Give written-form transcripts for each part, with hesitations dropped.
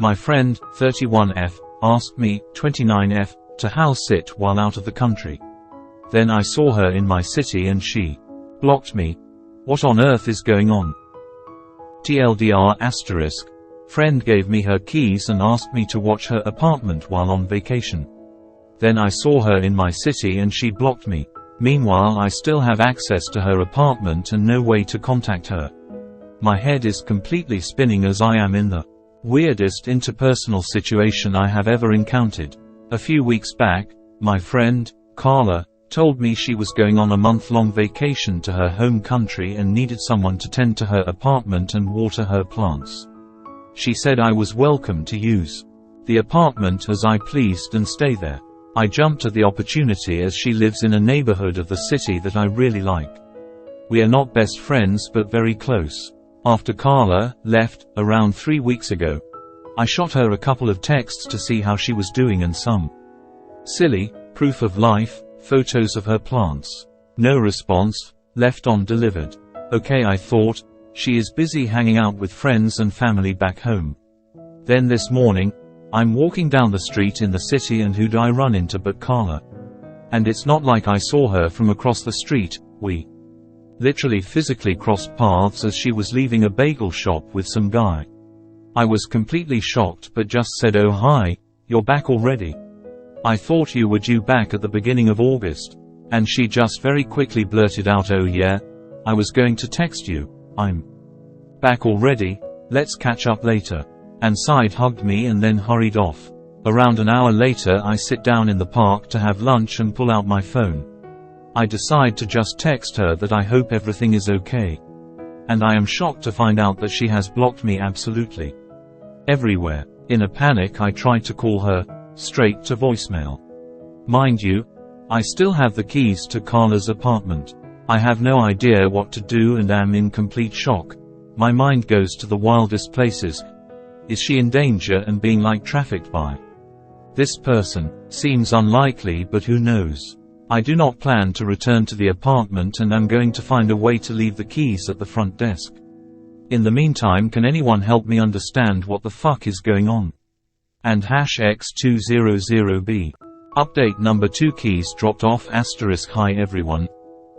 My friend, 31F, asked me, 29F, to house sit while out of the country. Then I saw her in my city and she blocked me. What on earth is going on? TLDR*. Friend gave me her keys and asked me to watch her apartment while on vacation. Then I saw her in my city and she blocked me. Meanwhile, I still have access to her apartment and no way to contact her. My head is completely spinning as I am in the weirdest interpersonal situation I have ever encountered. A few weeks back, my friend, Carla, told me she was going on a month-long vacation to her home country and needed someone to tend to her apartment and water her plants. She said I was welcome to use the apartment as I pleased and stay there. I jumped at the opportunity as she lives in a neighborhood of the city that I really like. We are not best friends but very close. After Carla left, around 3 weeks ago, I shot her a couple of texts to see how she was doing and some silly, proof of life, photos of her plants. No response, left undelivered. Okay, I thought, she is busy hanging out with friends and family back home. Then this morning, I'm walking down the street in the city and who do I run into but Carla. And it's not like I saw her from across the street, we literally physically crossed paths as she was leaving a bagel shop with some guy. I was completely shocked but just said, "Oh hi, you're back already? I thought you were due back at the beginning of August." And she just very quickly blurted out, "Oh yeah, I was going to text you, I'm back already, let's catch up later." And side-hugged me and then hurried off. Around an hour later I sit down in the park to have lunch and pull out my phone. I decide to just text her that I hope everything is okay. And I am shocked to find out that she has blocked me absolutely everywhere. In a panic I tried to call her, straight to voicemail. Mind you, I still have the keys to Carla's apartment. I have no idea what to do and am in complete shock. My mind goes to the wildest places. Is she in danger and being trafficked by this person? Seems unlikely, but who knows. I do not plan to return to the apartment and am going to find a way to leave the keys at the front desk. In the meantime, can anyone help me understand what the fuck is going on? And #X200B. Update number 2, keys dropped off. Hi everyone.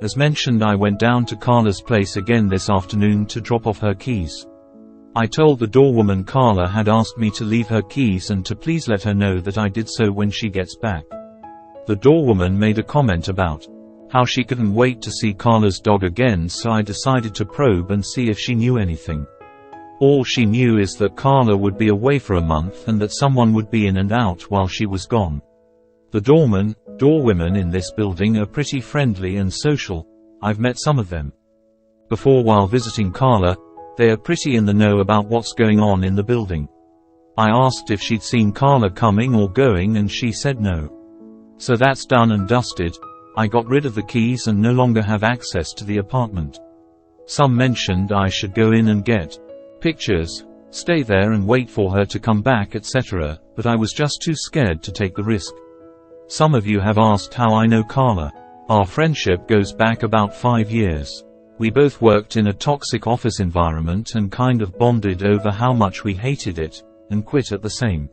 As mentioned, I went down to Carla's place again this afternoon to drop off her keys. I told the doorwoman Carla had asked me to leave her keys and to please let her know that I did so when she gets back. The doorwoman made a comment about how she couldn't wait to see Carla's dog again, so I decided to probe and see if she knew anything. All she knew is that Carla would be away for a month and that someone would be in and out while she was gone. The doorwomen in this building are pretty friendly and social. I've met some of them before while visiting Carla. They are pretty in the know about what's going on in the building. I asked if she'd seen Carla coming or going and she said no. So that's done and dusted. I got rid of the keys and no longer have access to the apartment. Some mentioned I should go in and get pictures, stay there and wait for her to come back, etc., but I was just too scared to take the risk. Some of you have asked how I know Carla. Our friendship goes back about 5 years. We both worked in a toxic office environment and kind of bonded over how much we hated it, and quit at the same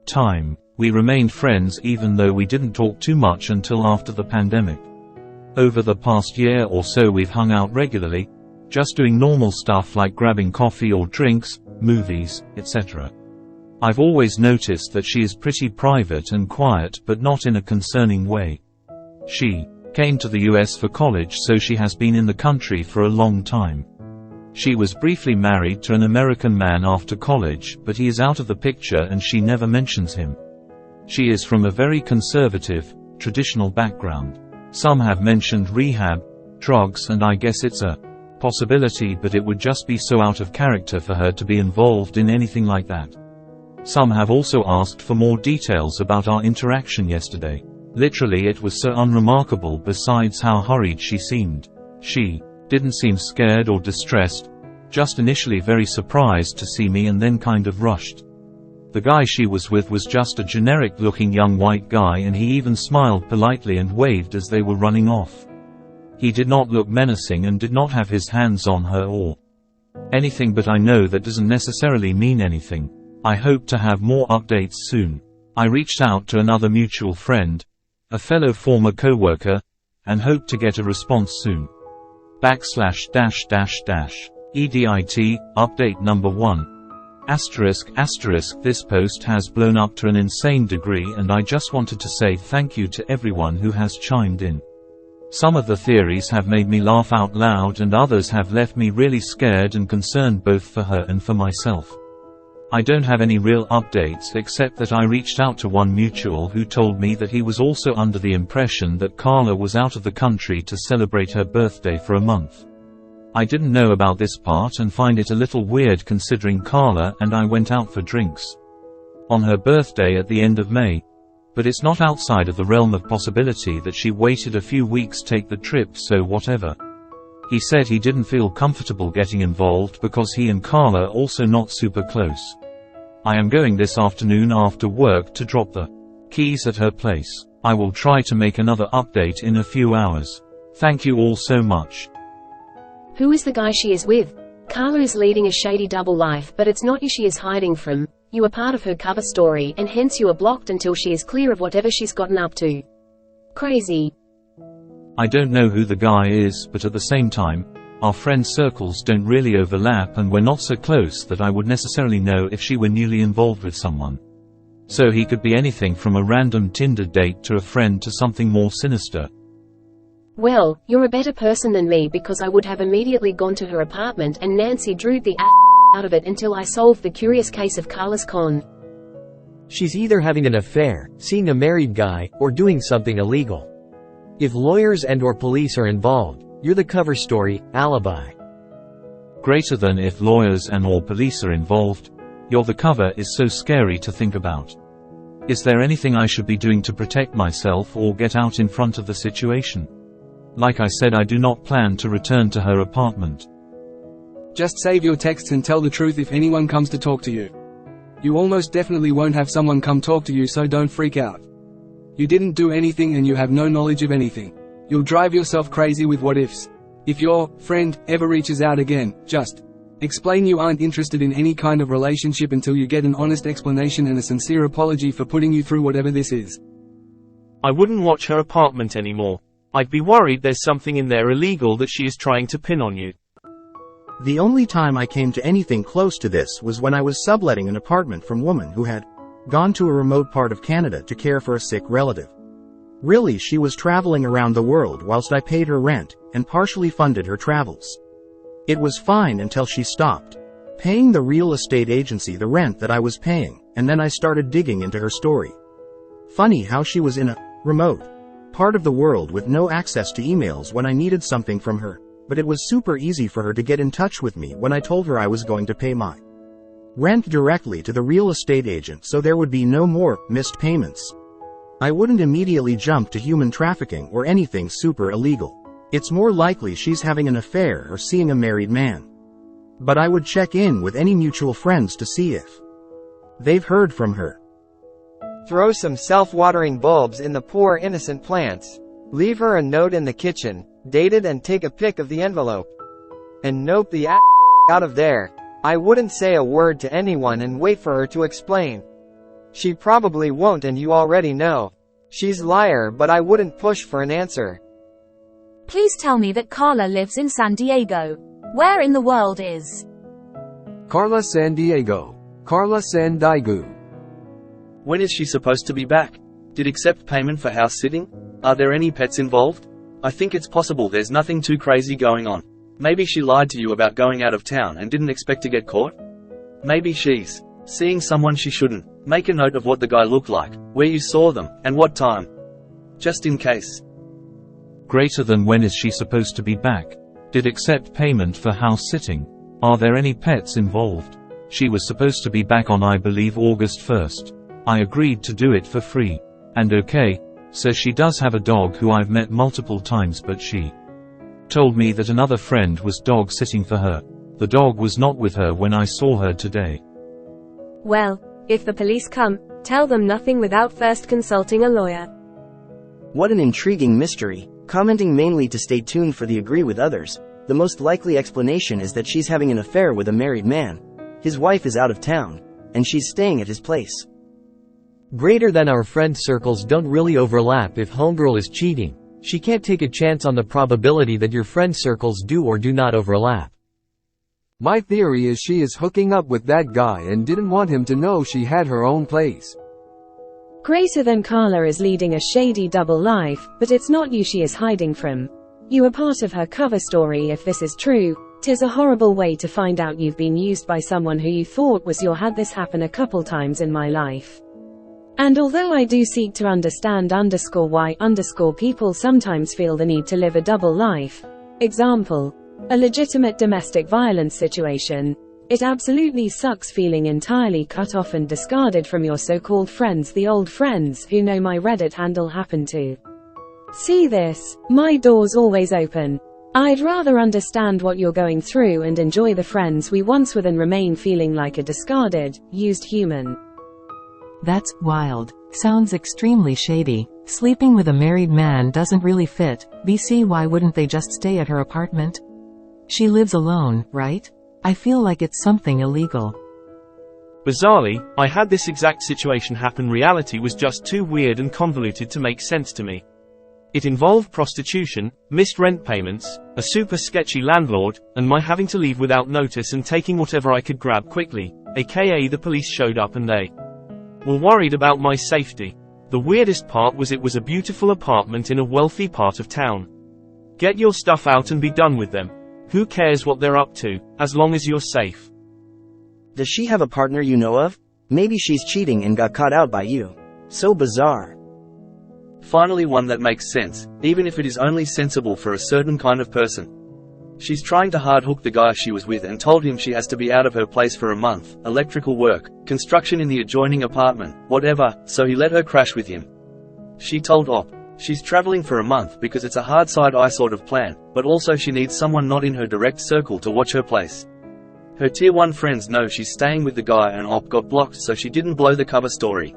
time. We remained friends even though we didn't talk too much until after the pandemic. Over the past year or so we've hung out regularly, just doing normal stuff like grabbing coffee or drinks, movies, etc. I've always noticed that she is pretty private and quiet, but not in a concerning way. She came to the US for college, so she has been in the country for a long time. She was briefly married to an American man after college, but he is out of the picture and she never mentions him. She is from a very conservative, traditional background. Some have mentioned rehab, drugs, and I guess it's a possibility, but it would just be so out of character for her to be involved in anything like that. Some have also asked for more details about our interaction yesterday. Literally, it was so unremarkable besides how hurried she seemed. She didn't seem scared or distressed, just initially very surprised to see me and then kind of rushed. The guy she was with was just a generic-looking young white guy, and he even smiled politely and waved as they were running off. He did not look menacing and did not have his hands on her or anything, but I know that doesn't necessarily mean anything. I hope to have more updates soon. I reached out to another mutual friend, a fellow former co-worker, and hope to get a response soon. // EDIT, update number 1. ***, this post has blown up to an insane degree and I just wanted to say thank you to everyone who has chimed in. Some of the theories have made me laugh out loud and others have left me really scared and concerned both for her and for myself. I don't have any real updates except that I reached out to one mutual who told me that he was also under the impression that Carla was out of the country to celebrate her birthday for a month. I didn't know about this part and find it a little weird considering Carla and I went out for drinks on her birthday at the end of May. But it's not outside of the realm of possibility that she waited a few weeks to take the trip, so whatever. He said he didn't feel comfortable getting involved because he and Carla are also not super close. I am going this afternoon after work to drop the keys at her place. I will try to make another update in a few hours. Thank you all so much. Who is the guy she is with? Carla is leading a shady double life, but it's not you she is hiding from. You are part of her cover story, and hence you are blocked until she is clear of whatever she's gotten up to. Crazy. I don't know who the guy is, but at the same time, our friend circles don't really overlap and we're not so close that I would necessarily know if she were newly involved with someone. So he could be anything from a random Tinder date to a friend to something more sinister. Well, you're a better person than me because I would have immediately gone to her apartment and Nancy drew the out of it until I solved the curious case of Carla's con. She's either having an affair, seeing a married guy, or doing something illegal. If lawyers and/or police are involved, you're the cover story, alibi. Greater than if lawyers and/or police are involved, you're the cover is so scary to think about. Is there anything I should be doing to protect myself or get out in front of the situation? Like I said, I do not plan to return to her apartment. Just save your texts and tell the truth if anyone comes to talk to you. You almost definitely won't have someone come talk to you, so don't freak out. You didn't do anything and you have no knowledge of anything. You'll drive yourself crazy with what ifs. If your friend ever reaches out again, just explain you aren't interested in any kind of relationship until you get an honest explanation and a sincere apology for putting you through whatever this is. I wouldn't watch her apartment anymore. I'd be worried there's something in there illegal that she is trying to pin on you. The only time I came to anything close to this was when I was subletting an apartment from a woman who had gone to a remote part of Canada to care for a sick relative. Really, she was traveling around the world whilst I paid her rent and partially funded her travels. It was fine until she stopped paying the real estate agency the rent that I was paying, and then I started digging into her story. Funny how she was in a remote part of the world with no access to emails when I needed something from her. But it was super easy for her to get in touch with me when I told her I was going to pay my rent directly to the real estate agent so there would be no more missed payments. I wouldn't immediately jump to human trafficking or anything super illegal. It's more likely she's having an affair or seeing a married man. But I would check in with any mutual friends to see if they've heard from her. Throw some self-watering bulbs in the poor innocent plants. Leave her a note in the kitchen, date it and take a pic of the envelope. And nope the out of there. I wouldn't say a word to anyone and wait for her to explain. She probably won't and you already know. She's liar, but I wouldn't push for an answer. Please tell me that Carla lives in San Diego. Where in the world is Carla San Diego. Carla San Diego. When is she supposed to be back? Did accept payment for house sitting? Are there any pets involved? I think it's possible there's nothing too crazy going on. Maybe she lied to you about going out of town and didn't expect to get caught? Maybe she's seeing someone she shouldn't. Make a note of what the guy looked like, where you saw them, and what time. Just in case. Greater than when is she supposed to be back? Did accept payment for house sitting? Are there any pets involved? She was supposed to be back on I believe August 1st. I agreed to do it for free. And okay, so she does have a dog who I've met multiple times, but she told me that another friend was dog sitting for her. The dog was not with her when I saw her today. Well, if the police come, tell them nothing without first consulting a lawyer. What an intriguing mystery. Commenting mainly to stay tuned for the agree with others. The most likely explanation is that she's having an affair with a married man. His wife is out of town. and she's staying at his place. Greater than our friend circles don't really overlap if homegirl is cheating. She can't take a chance on the probability that your friend circles do or do not overlap. My theory is she is hooking up with that guy and didn't want him to know she had her own place. Greater than Carla is leading a shady double life, but it's not you she is hiding from. You are part of her cover story if this is true. 'Tis a horrible way to find out you've been used by someone who you thought was your. Had this happen a couple times in my life. And although I do seek to understand why people sometimes feel the need to live a double life. Example. A legitimate domestic violence situation. It absolutely sucks feeling entirely cut off and discarded from your so-called friends, the old friends who know my Reddit handle happen to see this. My door's always open. I'd rather understand what you're going through and enjoy the friends we once were than remain feeling like a discarded, used human. That's wild. Sounds extremely shady. Sleeping with a married man doesn't really fit. BC, why wouldn't they just stay at her apartment? She lives alone, right? I feel like it's something illegal. Bizarrely, I had this exact situation happen. Reality was just too weird and convoluted to make sense to me. It involved prostitution, missed rent payments, a super sketchy landlord, and my having to leave without notice and taking whatever I could grab quickly, aka the police showed up and they were worried about my safety. The weirdest part was it was a beautiful apartment in a wealthy part of town. Get your stuff out and be done with them. Who cares what they're up to, as long as you're safe? Does she have a partner you know of? Maybe she's cheating and got caught out by you. So bizarre. Finally, one that makes sense, even if it is only sensible for a certain kind of person. She's trying to hard hook the guy she was with and told him she has to be out of her place for a month, electrical work, construction in the adjoining apartment, whatever, so he let her crash with him. She told Op. She's traveling for a month because it's a hard side eye sort of plan, but also she needs someone not in her direct circle to watch her place. Her tier 1 friends know she's staying with the guy and Op got blocked so she didn't blow the cover story.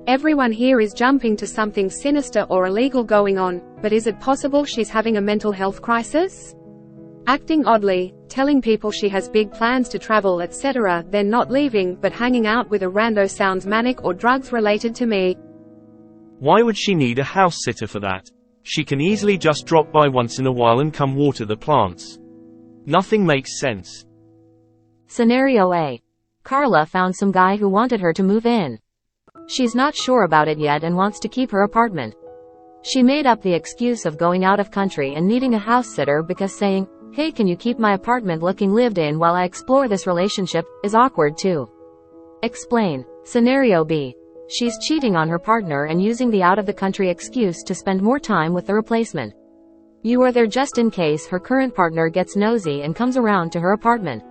Everyone here is jumping to something sinister or illegal going on, but is it possible she's having a mental health crisis? Acting oddly, telling people she has big plans to travel etc., then not leaving but hanging out with a rando sounds manic or drugs related to me. Why would she need a house sitter for that? She can easily just drop by once in a while and come water the plants. Nothing makes sense. Scenario A. Carla found some guy who wanted her to move in. She's not sure about it yet and wants to keep her apartment. She made up the excuse of going out of country and needing a house sitter because saying, "Hey, can you keep my apartment looking lived in while I explore this relationship," is awkward too. Explain. Scenario B. She's cheating on her partner and using the out-of-the-country excuse to spend more time with the replacement. You are there just in case her current partner gets nosy and comes around to her apartment.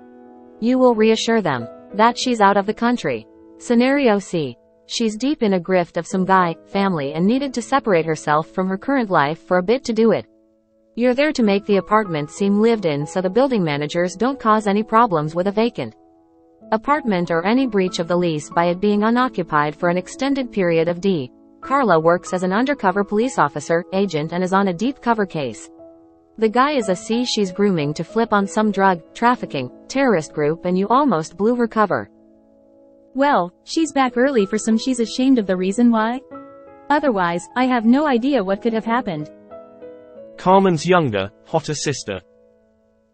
You will reassure them that she's out of the country. Scenario C. She's deep in a grift of some guy, family and needed to separate herself from her current life for a bit to do it. You're there to make the apartment seem lived in so the building managers don't cause any problems with a vacant apartment or any breach of the lease by it being unoccupied for an extended period of D. Carla works as an undercover police officer, agent and is on a deep cover case. The guy is a C she's grooming to flip on some drug, trafficking, terrorist group and you almost blew her cover. Well, she's back early for some. She's ashamed of the reason why? Otherwise, I have no idea what could have happened. Carmen's younger, hotter sister.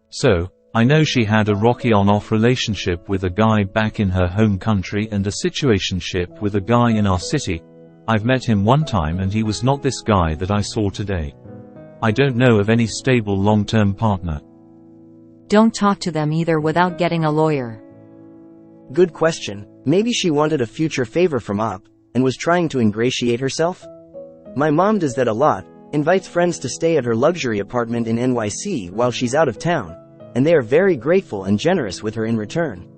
So, I know she had a rocky on-off relationship with a guy back in her home country and a situationship with a guy in our city. I've met him one time and he was not this guy that I saw today. I don't know of any stable long-term partner. Don't talk to them either without getting a lawyer. Good question. Maybe she wanted a future favor from Op, and was trying to ingratiate herself? My mom does that a lot, invites friends to stay at her luxury apartment in NYC while she's out of town, and they are very grateful and generous with her in return.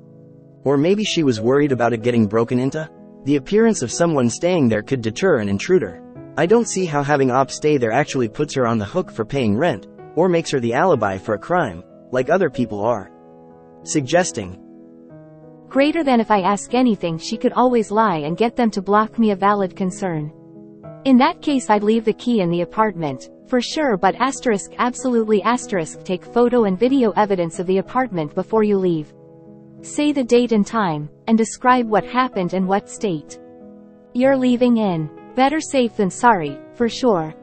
Or maybe she was worried about it getting broken into? The appearance of someone staying there could deter an intruder. I don't see how having Op stay there actually puts her on the hook for paying rent, or makes her the alibi for a crime, like other people are suggesting. Greater than if I ask anything she could always lie and get them to block me, a valid concern. In that case I'd leave the key in the apartment, for sure, but absolutely take photo and video evidence of the apartment before you leave. Say the date and time, and describe what happened and what state you're leaving in. Better safe than sorry, for sure.